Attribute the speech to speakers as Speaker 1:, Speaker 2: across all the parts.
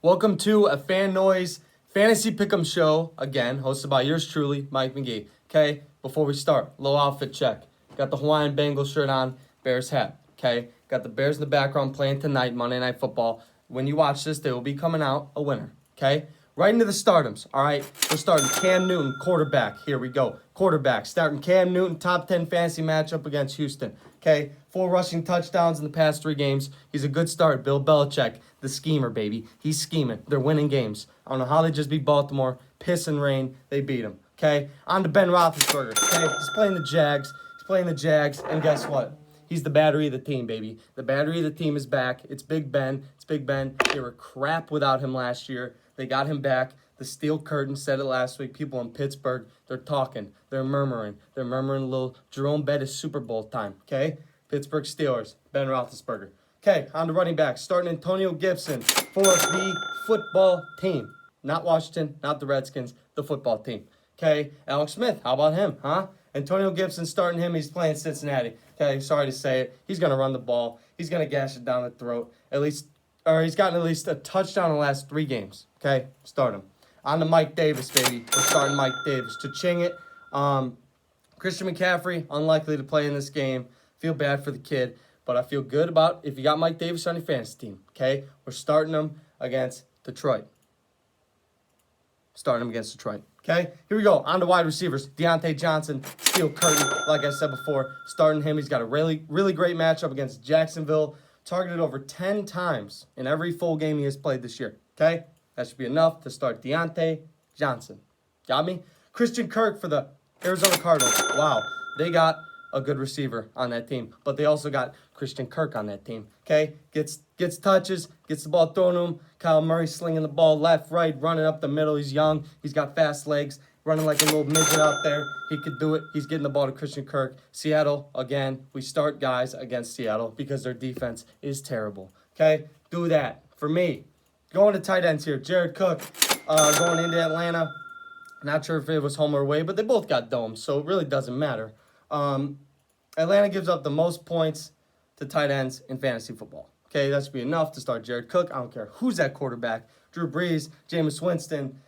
Speaker 1: Welcome to a FanNoise Fantasy Pick'em show, again, hosted by yours truly, Mike McGee. Okay, before we start, low outfit check. Got the Hawaiian Bengals shirt on, Bears hat. Okay, got the Bears in the background playing tonight, Monday Night Football. When you watch this, they will be coming out a winner. Okay, right into the stardoms. All right, we're starting Cam Newton, quarterback. Here we go. Quarterback. Starting Cam Newton, top 10 fantasy matchup against Houston. Okay, 4 rushing touchdowns in the past 3 games. He's a good start. Bill Belichick, the schemer, baby. He's scheming. They're winning games. I don't know how they just beat Baltimore. Piss and rain, they beat him. Okay, on to Ben Roethlisberger. Okay, he's playing the Jags. And guess what? He's the battery of the team, baby. The battery of the team is back. It's Big Ben. They were crap without him last year. They got him back. The steel curtain said it last week. People in Pittsburgh, they're talking. They're murmuring. They're murmuring a little Jerome Bettis Super Bowl time, okay? Pittsburgh Steelers, Ben Roethlisberger. Okay, on to running back. Starting Antonio Gibson for the football team. Not Washington, not the Redskins, the football team. Okay, Alex Smith, how about him, huh? Antonio Gibson starting him. He's playing Cincinnati. Okay, sorry to say it. He's going to run the ball. He's going to gash it down the throat. He's gotten at least a touchdown in the last 3 games. Okay, start him. On to Mike Davis, baby. We're starting Mike Davis. Cha-ching it. Christian McCaffrey, unlikely to play in this game. Feel bad for the kid, but I feel good about if you got Mike Davis on your fantasy team. Okay, we're starting him against Detroit. Okay, here we go. On to wide receivers. DeAndre Johnson, steel curtain. Like I said before, starting him. He's got a really, really great matchup against Jacksonville. Targeted over 10 times in every full game he has played this year. Okay, that should be enough to start Deontay Johnson. Got me? Christian Kirk for the Arizona Cardinals. Wow, they got a good receiver on that team, but they also got Christian Kirk on that team. Okay, gets touches, gets the ball thrown to him. Kyle Murray slinging the ball left, right, running up the middle. He's young. He's got fast legs, running like a little midget out there. He could do it. He's getting the ball to Christian Kirk. Seattle, again, we start guys against Seattle because their defense is terrible. Okay, do that for me. Going to tight ends here. Jared Cook going into Atlanta. Not sure if it was home or away, but they both got domes, so it really doesn't matter. Atlanta gives up the most points to tight ends in fantasy football. Okay, that should be enough to start Jared Cook. I don't care who's that quarterback. Drew Brees, Jameis Winston,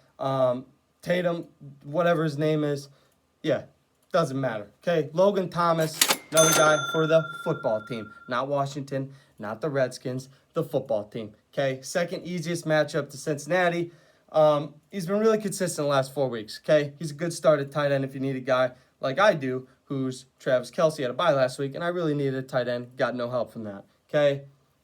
Speaker 1: Tatum, whatever his name is. Yeah, doesn't matter. Okay, Logan Thomas, another guy for the football team. Not Washington, not the Redskins, the football team. Okay, second easiest matchup to Cincinnati. He's been really consistent the last 4 weeks. Okay, he's a good start at tight end if you need a guy like I do, who's Travis Kelce had a bye last week, and I really needed a tight end. Got no help from that. Okay,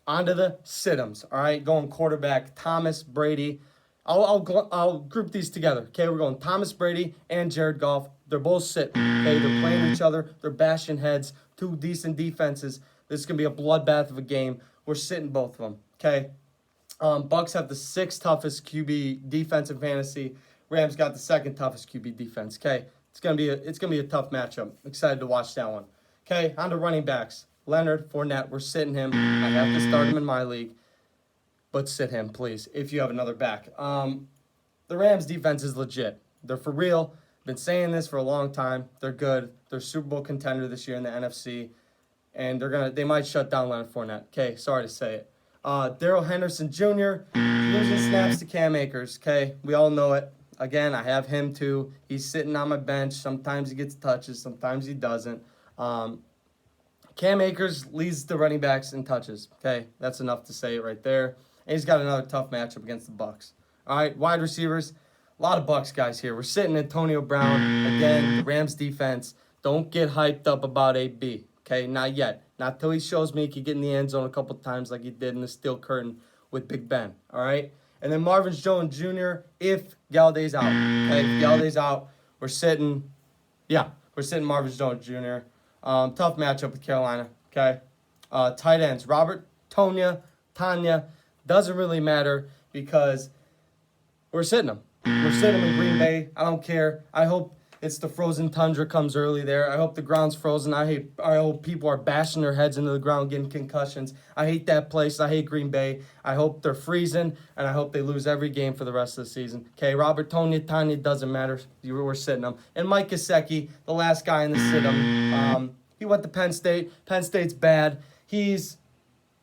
Speaker 1: on to the sit-ems. All right, going quarterback, Thomas, Brady. I'll group these together. Okay, we're going Thomas, Brady, and Jared Goff. They're both sitting. Okay, they're playing each other. They're bashing heads. 2 decent defenses. This is going to be a bloodbath of a game. We're sitting both of them. Okay, Bucks have the 6th toughest QB defense in fantasy. Rams got the 2nd toughest QB defense. Okay, it's gonna be a tough matchup. Excited to watch that one. Okay, on to running backs. Leonard Fournette, we're sitting him. I have to start him in my league, but sit him, please, if you have another back. The Rams defense is legit. They're for real. Been saying this for a long time. They're good. They're Super Bowl contender this year in the NFC, and they might shut down Leonard Fournette. Okay, sorry to say it. Darrell Henderson Jr. losing snaps to Cam Akers. Okay, we all know it. Again, I have him too. He's sitting on my bench. Sometimes he gets touches. Sometimes he doesn't. Cam Akers leads the running backs in touches. Okay, that's enough to say it right there. And he's got another tough matchup against the Bucks. All right, wide receivers. A lot of Bucks guys here. We're sitting Antonio Brown. Again, the Rams defense. Don't get hyped up about AB. Okay, not yet. Not till he shows me he can get in the end zone a couple times like he did in the steel curtain with Big Ben. All right? And then Marvin Jones Jr. if Galladay's out. Okay, if Galladay's out, we're sitting Marvin Jones Jr. Tough matchup with Carolina. Okay? Tight ends. Robert Tonyan. Doesn't really matter because we're sitting him. We're sitting him in Green Bay. I don't care. I hope it's the frozen tundra comes early there. I hope the ground's frozen. I hope people are bashing their heads into the ground, getting concussions. I hate that place. I hate Green Bay. I hope they're freezing, and I hope they lose every game for the rest of the season. Okay, Robert Tonyan doesn't matter. We're sitting him. And Mike Gesicki, the last guy in the sit-em. He went to Penn State. Penn State's bad. He's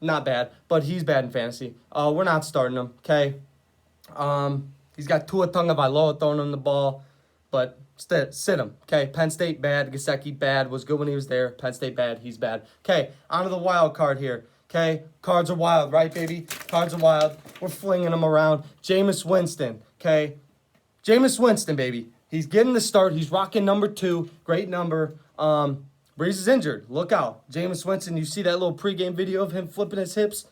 Speaker 1: not bad, but he's bad in fantasy. We're not starting him, okay? He's got Tua Tagovailoa throwing him the ball, but sit him. Okay, Penn State bad, Gesicki bad, was good when he was there. Penn State bad, he's bad. Okay, on to the wild card here. Okay, cards are wild, right, baby? Cards are wild. We're flinging them around. Jameis Winston, okay? Jameis Winston, baby. He's getting the start. He's rocking number 2. Great number. Breeze is injured. Look out. Jameis Winston, you see that little pregame video of him flipping his hips?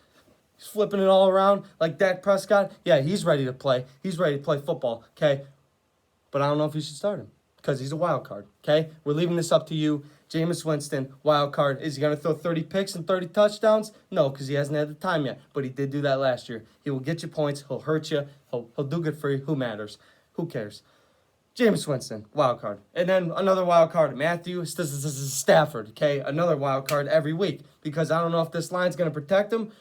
Speaker 1: He's flipping it all around like Dak Prescott. Yeah, he's ready to play. He's ready to play football, okay? But I don't know if you should start him because he's a wild card, okay? We're leaving this up to you. Jameis Winston, wild card. Is he going to throw 30 picks and 30 touchdowns? No, because he hasn't had the time yet. But he did do that last year. He will get you points. He'll hurt you. He'll do good for you. Who matters? Who cares? Jameis Winston, wild card. And then another wild card, Matthew Stafford, okay? Another wild card every week because I don't know if this line's going to protect him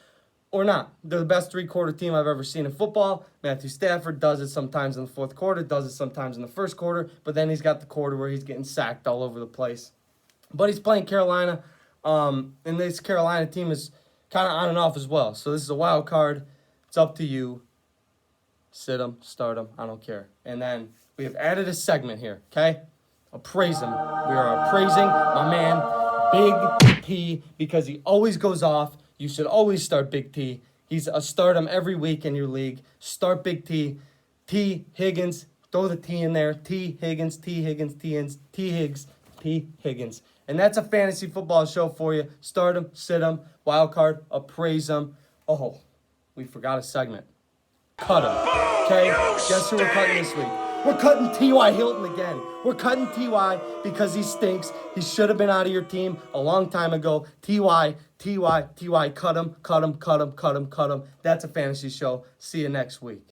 Speaker 1: or not. They're the best three-quarter team I've ever seen in football. Matthew Stafford does it sometimes in the fourth quarter, does it sometimes in the first quarter, but then he's got the quarter where he's getting sacked all over the place. But he's playing Carolina, and this Carolina team is kind of on and off as well. So this is a wild card. It's up to you. Sit him, start him, I don't care. And then we have added a segment here, okay? Appraise him. We are appraising my man, Big T, because he always goes off. You should always start Big T. He's a start him every week in your league. Start Big T. T. Higgins. Throw the T in there. T. Higgins, T. Higgins, T. Higgins, T. Higgs, T. Higgins. And that's a fantasy football show for you. Start him, sit him, wild card, appraise him. Oh, we forgot a segment. Cut him. Okay? Guess who we're cutting this week? We're cutting T.Y. Hilton again. We're cutting T.Y. because he stinks. He should have been out of your team a long time ago. T.Y., cut him. That's a fantasy show. See you next week.